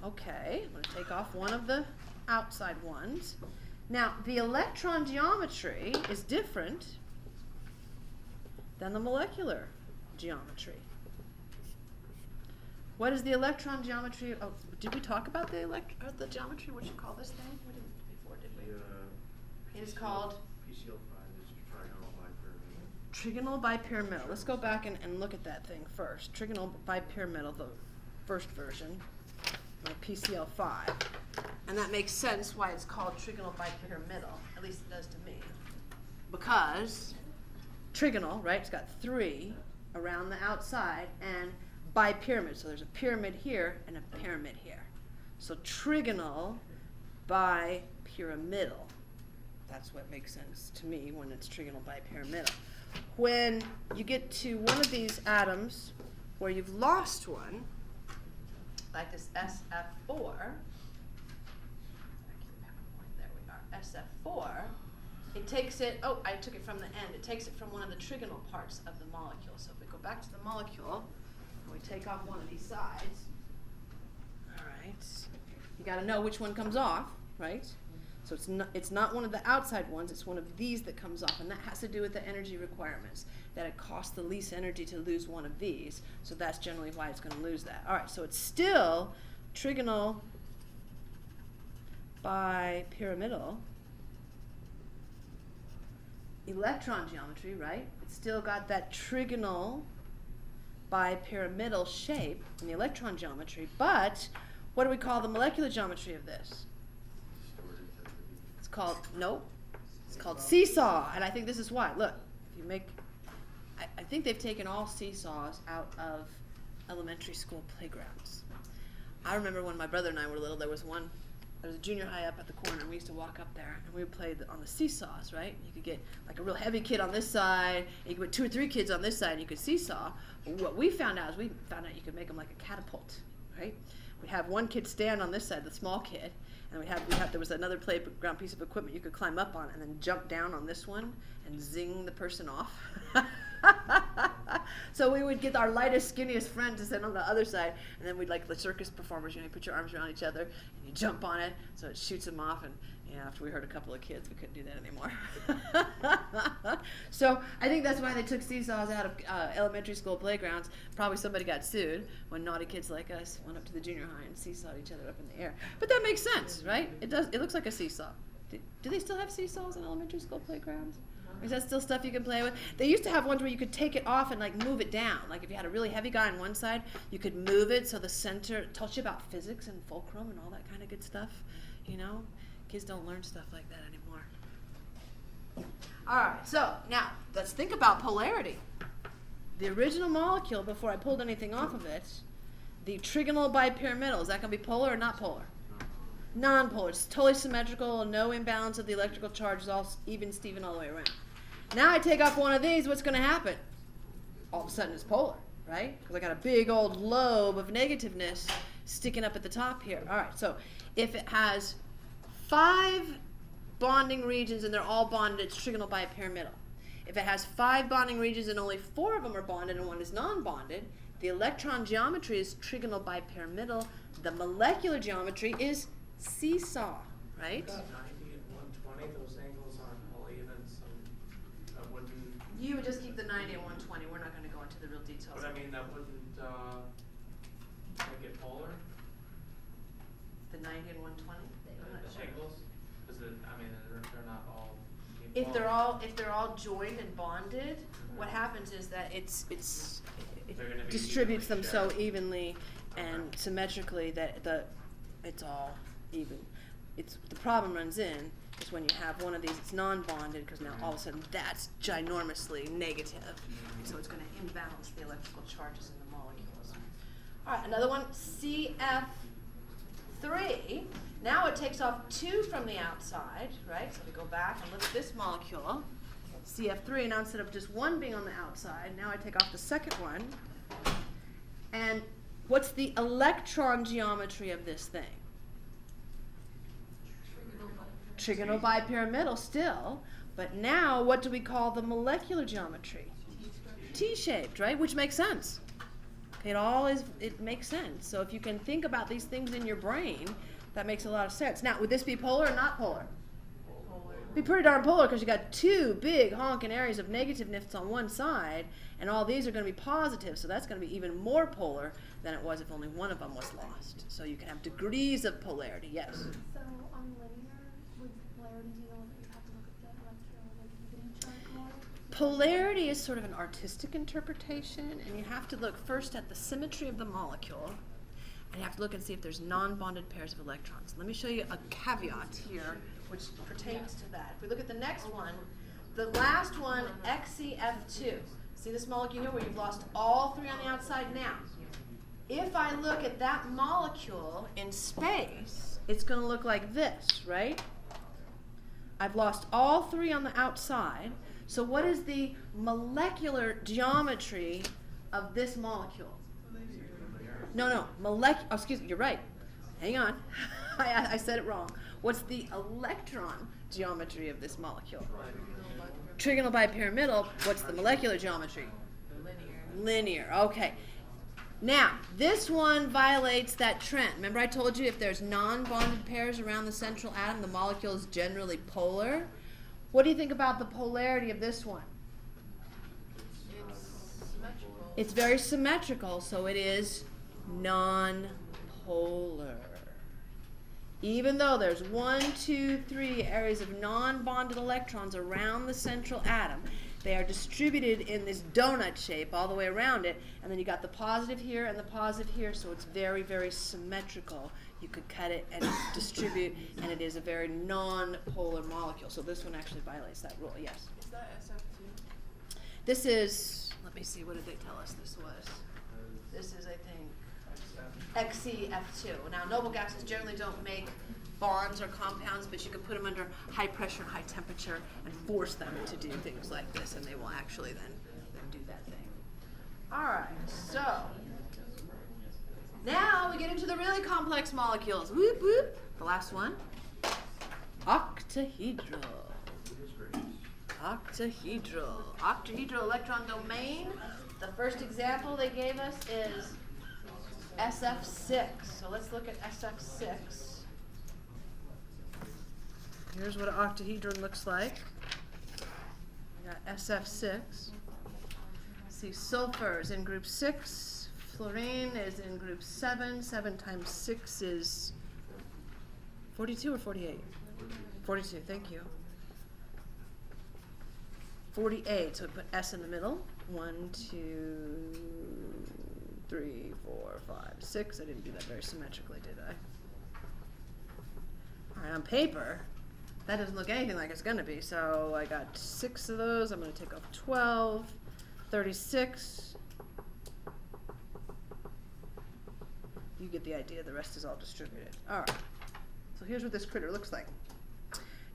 okay, I'm going to take off one of the outside ones. Now, the electron geometry is different than the molecular geometry. What is the electron geometry? Oh, did we talk about the geometry? What you call this thing? We didn't before, did we? It is called PCl5 is trigonal trigonal bipyramidal. bipyramidal. Let's go back and look at that thing first. Trigonal bipyramidal, the first version, my PCl5. And that makes sense why it's called trigonal bipyramidal. At least it does to me. Because trigonal, right, it's got 3 around the outside and bipyramid. So there's a pyramid here and a pyramid here. So trigonal bipyramidal. That's what makes sense to me when it's trigonal bipyramidal. When you get to one of these atoms where you've lost one, like this SF4, there we are, SF4, it takes it, oh, I took it from the end, it takes it from one of the trigonal parts of the molecule. So if we go back to the molecule, and we take off one of these sides, all right, you got to know which one comes off, right? So it's not one of the outside ones, it's one of these that comes off, and that has to do with the energy requirements, that it costs the least energy to lose one of these, so that's generally why it's going to lose that. All right, so it's still trigonal bipyramidal electron geometry, right? It's still got that trigonal bipyramidal shape in the electron geometry, but what do we call the molecular geometry of this? It's called, nope, it's called seesaw, and I think this is why. Look, if you make, I think they've taken all seesaws out of elementary school playgrounds. I remember when my brother and I were little, there was a junior high up at the corner, and we used to walk up there, and we would play on the seesaws, right? You could get like a real heavy kid on this side, and you could put 2 or 3 kids on this side, and you could seesaw. But what we found out is you could make them like a catapult, right? We'd have one kid stand on this side, the small kid, and there was another playground piece of equipment you could climb up on and then jump down on this one and zing the person off. So we would get our lightest, skinniest friend to sit on the other side, and then we'd, like the circus performers, you put your arms around each other and you jump on it so it shoots them off, and after we heard a couple of kids, we couldn't do that anymore. So I think that's why they took seesaws out of elementary school playgrounds. Probably somebody got sued when naughty kids like us went up to the junior high and seesawed each other up in the air. But that makes sense, right? It looks like a seesaw. Do they still have seesaws in elementary school playgrounds? Or is that still stuff you can play with? They used to have ones where you could take it off and like move it down. Like if you had a really heavy guy on one side, you could move it so the center taught you about physics and fulcrum and all that kind of good stuff. Kids don't learn stuff like that anymore. All right, so now let's think about polarity. The original molecule, before I pulled anything off of it, the trigonal bipyramidal, is that going to be polar or not polar? Non-polar. It's totally symmetrical, no imbalance of the electrical charge, is all even Steven all the way around. Now I take off one of these, what's going to happen? All of a sudden it's polar, right? Because I got a big old lobe of negativeness sticking up at the top here. All right, so if it has 5 bonding regions and they're all bonded, it's trigonal bipyramidal. If it has 5 bonding regions and only 4 of them are bonded and 1 is non-bonded, the electron geometry is trigonal bipyramidal. The molecular geometry is seesaw, right? About 90 and 120, those angles aren't all even, so that wouldn't, You would just keep the 90 and 120. We're not going to go into the real details. but I mean, that wouldn't, make it polar, The 90 and 120? the angles? Cause I mean, they're not all. If they're all joined and bonded, what happens is that it They're gonna be distributes them evenly so shared. evenly and Okay. symmetrically that it's all even. The problem runs in is when you have one of these it's non-bonded, because now all of a sudden that's ginormously negative, so it's going to imbalance the electrical charges in the molecules. All right, another one, CF3. Now it takes off 2 from the outside, right? So we go back and look at this molecule, CF3. Now instead of just 1 being on the outside, now I take off the second one. And what's the electron geometry of this thing? Trigonal bipyramidal still, but now what do we call the molecular geometry? T-shaped, right? Which makes sense. It makes sense. So if you can think about these things in your brain, that makes a lot of sense. Now, would this be polar or not polar? Polar. Be pretty darn polar, because you got 2 big honking areas of negativeness on one side, and all these are going to be positive, so that's going to be even more polar than it was if only one of them was lost. So you can have degrees of polarity, yes. So on linear, with polarity, you know that you have to look at the electronegativity chart more? Polarity is sort of an artistic interpretation, and you have to look first at the symmetry of the molecule, and you have to look and see if there's non-bonded pairs of electrons. Let me show you a caveat here, which pertains to that. If we look at the next one, the last one, XCF2. See this molecule here where you've lost all 3 on the outside now? If I look at that molecule in space, it's going to look like this, right? I've lost all 3 on the outside. So what is the molecular geometry of this molecule? No, excuse me, you're right. Hang on. I said it wrong. What's the electron geometry of this molecule? Trigonal bipyramidal. What's the molecular geometry? Linear. Okay. Now, this one violates that trend. Remember I told you if there's non-bonded pairs around the central atom, the molecule is generally polar. What do you think about the polarity of this one? It's symmetrical. It's very symmetrical, so it is non-polar. Even though there's 1, 2, 3 areas of non-bonded electrons around the central atom, they are distributed in this donut shape all the way around it, and then you got the positive here and the positive here, so it's very, very symmetrical. You could cut it and distribute, and it is a very non-polar molecule. So this one actually violates that rule, yes. Is that SF2? This is, let me see, what did they tell us this was? This is, I think, XCF2. Now, noble gases generally don't make bonds or compounds, but you can put them under high pressure and high temperature and force them to do things like this, and they will actually then do that thing. All right, so now we get into the really complex molecules. Whoop, whoop. The last one, octahedral. Octahedral electron domain. The first example they gave us is SF6. So let's look at SF6. Here's what an octahedron looks like. We got SF6. See, sulfur is in group 6. Fluorine is in group 7. 7 times 6 is 42 or 48? 42, thank you. 48, so we put S in the middle. 1, 2, 3, 4, 5, 6. I didn't do that very symmetrically, did I? All right, on paper, that doesn't look anything like it's going to be. So I got 6 of those. I'm going to take off 12, 36. You get the idea. The rest is all distributed. All right. So here's what this critter looks like.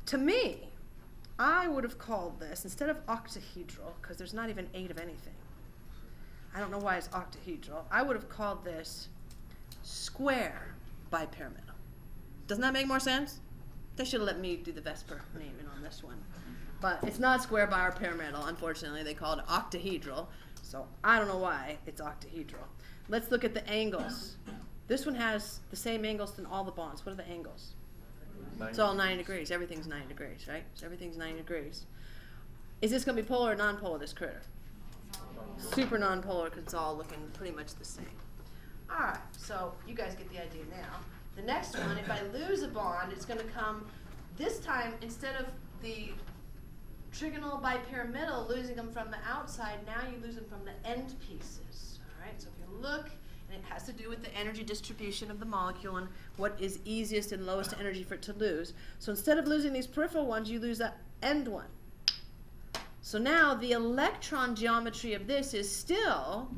To me, I would have called this, instead of octahedral, because there's not even 8 of anything. I don't know why it's octahedral. I would have called this square bipyramidal. Doesn't that make more sense? They should have let me do the Vesper naming on this one. But it's not square bipyramidal, unfortunately. They call it octahedral. So I don't know why it's octahedral. Let's look at the angles. This one has the same angles in all the bonds. What are the angles? It's all 90 degrees. Everything's 90 degrees, right? So everything's 90 degrees. Is this going to be polar or non-polar, this critter? Super non-polar because it's all looking pretty much the same. All right, so you guys get the idea now. The next one, if I lose a bond, it's going to come, this time, instead of the trigonal bipyramidal, losing them from the outside, now you lose them from the end pieces. All right, so if you look, and it has to do with the energy distribution of the molecule and what is easiest and lowest energy for it to lose. So instead of losing these peripheral ones, you lose that end one. So now the electron geometry of this is still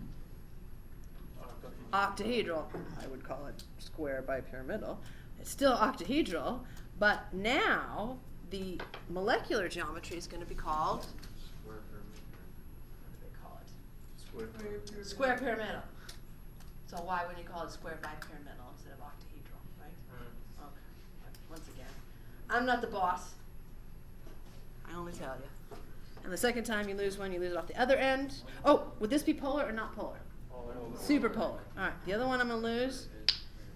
octahedral. I would call it square bipyramidal. It's still octahedral, but now the molecular geometry is going to be called, what do they call it? Square pyramidal. So why would you call it square bipyramidal instead of octahedral, right? Okay. Once again, I'm not the boss. I only tell you. And the second time you lose one, you lose it off the other end. Oh, would this be polar or not polar? Super polar. All right, the other one I'm going to lose.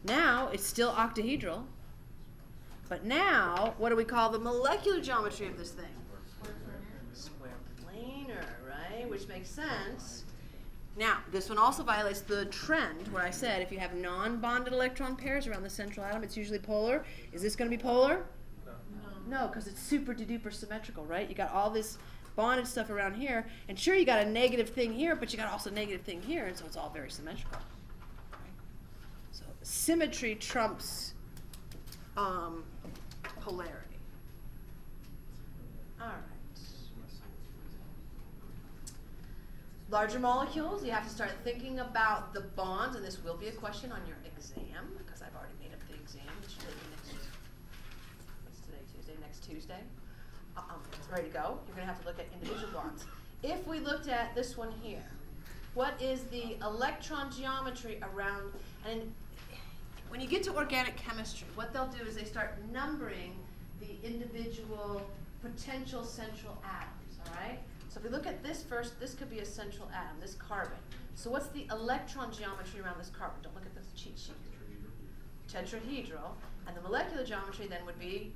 Now it's still octahedral. But now, what do we call the molecular geometry of this thing? Square planar, right? Which makes sense. Now, this one also violates the trend where I said if you have non-bonded electron pairs around the central atom, it's usually polar. Is this going to be polar? No, because it's super duper symmetrical, right? You got all this bonded stuff around here, and sure, you got a negative thing here, but you got also a negative thing here, and so it's all very symmetrical. Right? So symmetry trumps polarity. All right. Larger molecules, you have to start thinking about the bonds, and this will be a question on your exam, because I've already made up the exam, which will be what's today, Tuesday? Next Tuesday. It's ready to go. You're going to have to look at individual bonds. If we looked at this one here, what is the electron geometry around, and when you get to organic chemistry, what they'll do is they start numbering the individual potential central atoms, all right? So if we look at this first, this could be a central atom, this carbon. So what's the electron geometry around this carbon? Don't look at this cheat sheet. Tetrahedral. And the molecular geometry then would be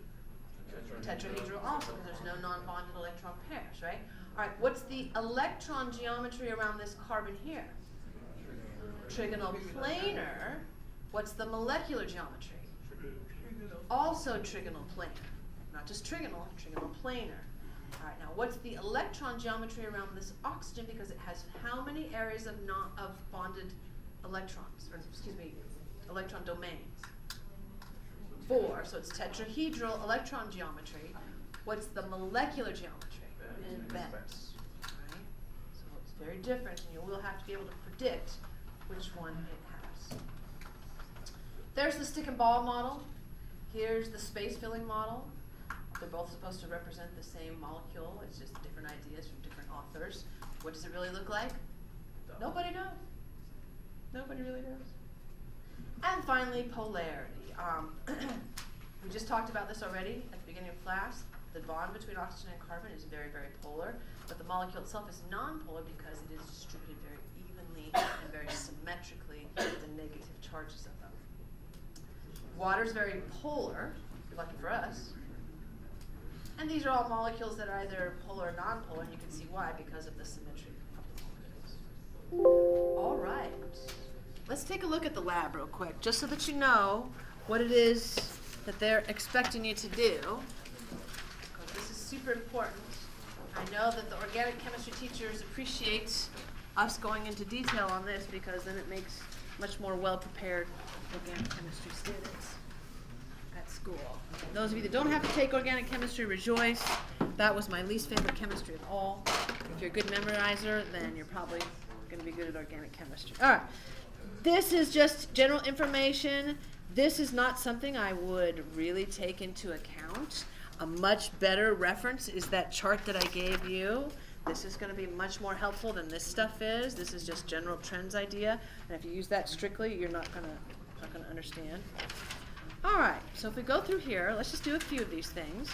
tetrahedral also, because there's no non-bonded electron pairs, right? All right, what's the electron geometry around this carbon here? Trigonal planar. What's the molecular geometry? Also trigonal planar. Not just trigonal planar. All right, now what's the electron geometry around this oxygen, because it has how many areas of bonded electrons, or excuse me, electron domains? 4, so it's tetrahedral electron geometry. What's the molecular geometry? Bent. Right? So it's very different, and you will have to be able to predict which one it has. There's the stick and ball model. Here's the space filling model. They're both supposed to represent the same molecule. It's just different ideas from different authors. What does it really look like? Nobody knows. Nobody really knows. And finally, polarity. We just talked about this already at the beginning of class. The bond between oxygen and carbon is very, very polar, but the molecule itself is non-polar because it is distributed very evenly and very symmetrically with the negative charges of them. Water is very polar, lucky for us. And these are all molecules that are either polar or non-polar, and you can see why, because of the symmetry of the molecules. All right. Let's take a look at the lab real quick, just so that you know what it is that they're expecting you to do. Because this is super important. I know that the organic chemistry teachers appreciate us going into detail on this, because then it makes much more well-prepared organic chemistry students at school. Those of you that don't have to take organic chemistry, rejoice. That was my least favorite chemistry of all. If you're a good memorizer, then you're probably going to be good at organic chemistry. All right. This is just general information. This is not something I would really take into account. A much better reference is that chart that I gave you. This is going to be much more helpful than this stuff is. This is just general trends idea, and if you use that strictly, you're not going to understand. All right, so if we go through here, let's just do a few of these things.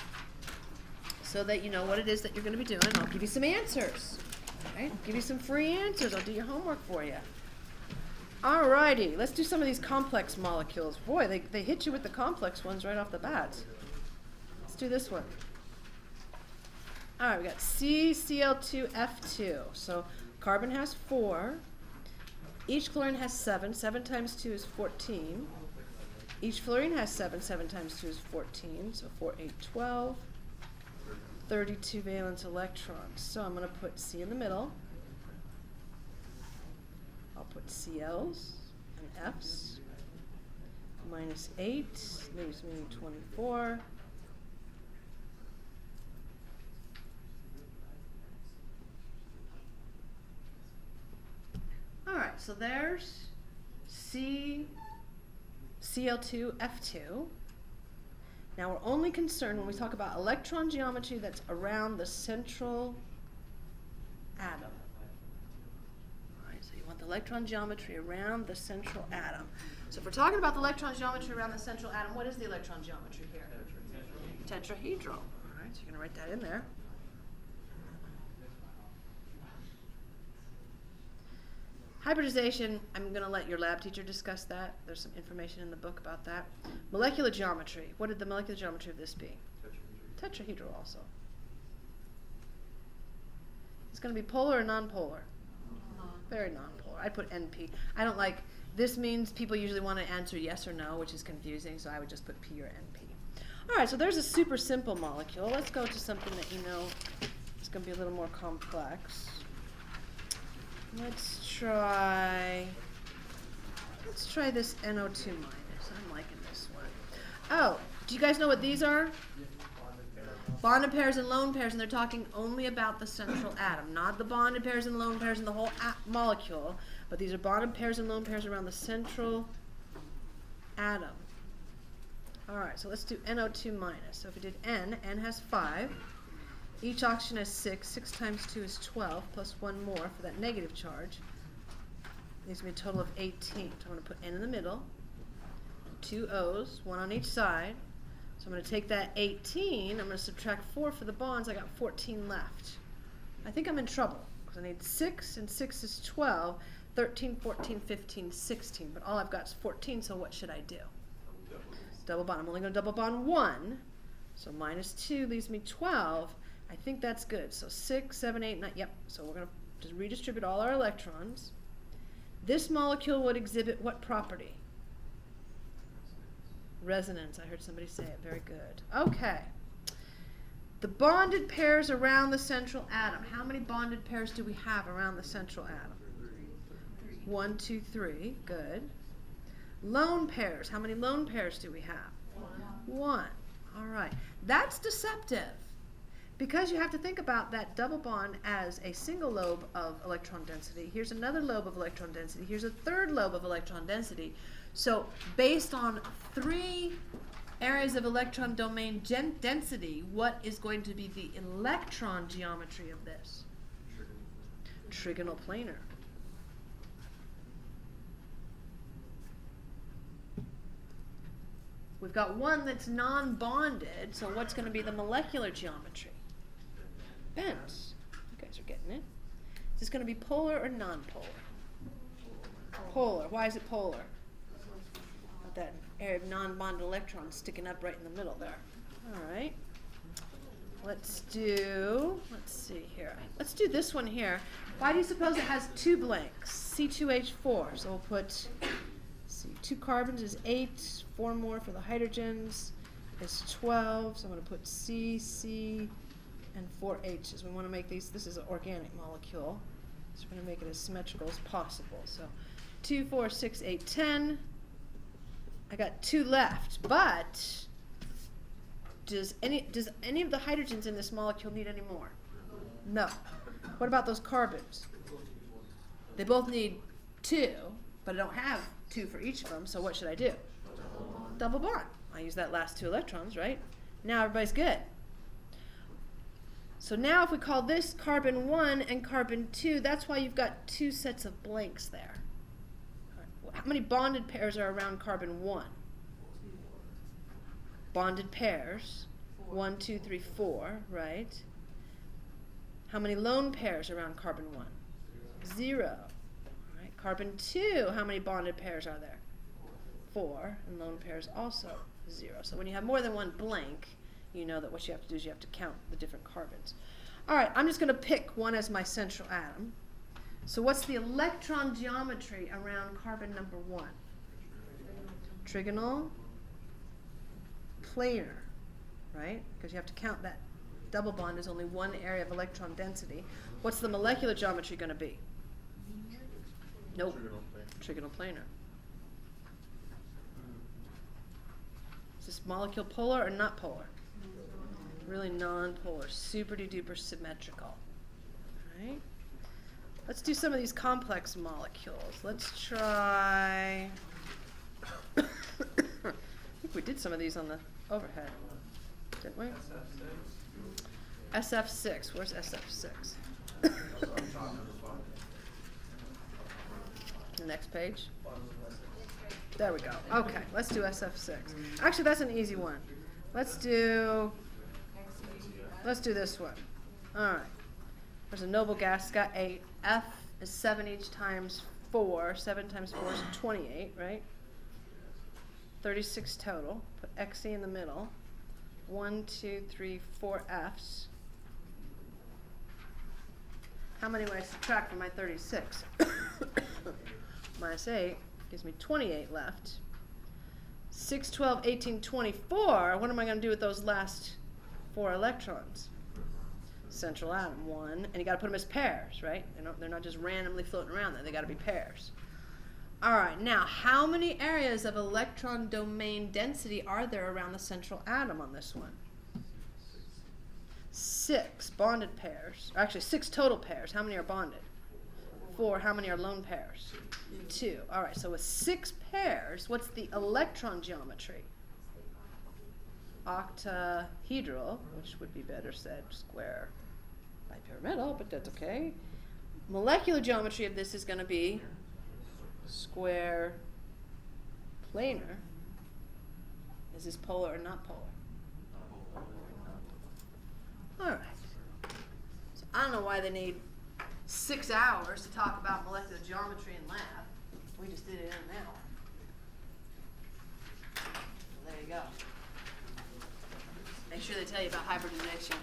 so that you know what it is that you're going to be doing. I'll give you some answers. Right? I'll give you some free answers. I'll do your homework for you. Alrighty, let's do some of these complex molecules. Boy, they hit you with the complex ones right off the bat. Let's do this one. Alright, we got CCl2F2. So carbon has 4. Each chlorine has 7. 7 times 2 is 14. Each fluorine has 7. 7 times 2 is 14. So 4, 8, 12. 32 valence electrons. So I'm going to put C in the middle. I'll put CLs and Fs. Minus 8 leaves me 24. All right, so there's CL2F2. Now we're only concerned when we talk about electron geometry that's around the central atom. All right, so you want the electron geometry around the central atom. So if we're talking about the electron geometry around the central atom, what is the electron geometry here? Tetrahedral. All right, so you're going to write that in there. Hybridization, I'm going to let your lab teacher discuss that. There's some information in the book about that. Molecular geometry. What would the molecular geometry of this be? Tetrahedral also. It's going to be polar or nonpolar? Very nonpolar. I'd put NP. I don't like, this means people usually want to answer yes or no, which is confusing, so I would just put P or NP. All right, so there's a super simple molecule. Let's go to something that you know is going to be a little more complex. Let's try this NO2 minus. I'm liking this one. Oh, do you guys know what these are? Bonded pairs and lone pairs, and they're talking only about the central atom, not the bonded pairs and lone pairs in the whole molecule, but these are bonded pairs and lone pairs around the central atom. All right, so let's do NO2 minus. So if we did N has 5. Each oxygen has 6. 6 times 2 is 12, plus 1 more for that negative charge. Leaves me a total of 18. So I'm going to put N in the middle. 2 O's, 1 on each side. So I'm going to take that 18. I'm going to subtract 4 for the bonds. I got 14 left. I think I'm in trouble because I need 6, and 6 is 12, 13, 14, 15, 16. But all I've got is 14, so what should I do? Double bond. I'm only going to double bond 1. So minus 2 leaves me 12. I think that's good. So 6, 7, 8, 9. Yep. So we're going to just redistribute all our electrons. This molecule would exhibit what property? Resonance. I heard somebody say it. Very good. Okay. The bonded pairs around the central atom. How many bonded pairs do we have around the central atom? 1, 2, 3. Good. Lone pairs. How many lone pairs do we have? 1. All right. That's deceptive. Because you have to think about that double bond as a single lobe of electron density. Here's another lobe of electron density. Here's a third lobe of electron density. So based on 3 areas of electron domain density, what is going to be the electron geometry of this? Trigonal planar. We've got one that's non-bonded, so what's going to be the molecular geometry? Bent. You guys are getting it. Is this going to be polar or non-polar? Polar. Why is it polar? Got that area of non-bonded electrons sticking up right in the middle there. All right. Let's see here. Let's do this one here. Why do you suppose it has 2 blanks? C2H4. So we'll put, 2 carbons is 8, 4 more for the hydrogens is 12. So I'm going to put C, C, and 4 H's. We want to make these, this is an organic molecule, so we're going to make it as symmetrical as possible. So 2, 4, 6, 8, 10. I got 2 left, but does any of the hydrogens in this molecule need any more? No. What about those carbons? They both need 2, but I don't have 2 for each of them, so what should I do? Double bond. I use that last 2 electrons, right? Now everybody's good. So now if we call this carbon 1 and carbon 2, that's why you've got 2 sets of blanks there. How many bonded pairs are around carbon 1? Bonded pairs, 1, 2, 3, 4, right? How many lone pairs around carbon 1? 0. Right? Carbon 2, how many bonded pairs are there? 4, and lone pairs also 0. So when you have more than one blank, you know that what you have to do is you have to count the different carbons. All right, I'm just going to pick one as my central atom. So what's the electron geometry around carbon number 1? Trigonal, planar, right? Because you have to count that double bond is only one area of electron density. What's the molecular geometry going to be? Nope. Trigonal planar. Is this molecule polar or not polar? Really non-polar, super duper symmetrical. All right. Let's do some of these complex molecules. Let's try. I think we did some of these on the overhead, didn't we? SF6. Where's SF6? The next page. There we go. Okay, let's do SF6. Actually, that's an easy one. Let's do this one. All right. There's a noble gas. It's got 8. F is 7 each times 4. 7 times 4 is 28, right? 36 total. Put Xe in the middle. 1, 2, 3, 4 Fs. How many would I subtract from my 36? Minus 8 gives me 28 left. 6, 12, 18, 24. What am I going to do with those last 4 electrons? Central atom, 1. And you got to put them as pairs, right? They're not just randomly floating around there. They got to be pairs. All right, now how many areas of electron domain density are there around the central atom on this one? 6 bonded pairs. Or actually, 6 total pairs. How many are bonded? 4. How many are lone pairs? 2. All right, so with 6 pairs, what's the electron geometry? Octahedral, which would be better said square bipyramidal, but that's okay. Molecular geometry of this is going to be square planar. Is this polar or not polar? All right. So I don't know why they need 6 hours to talk about molecular geometry in lab. We just did it in an hour. There you go. Make sure they tell you about hybridization.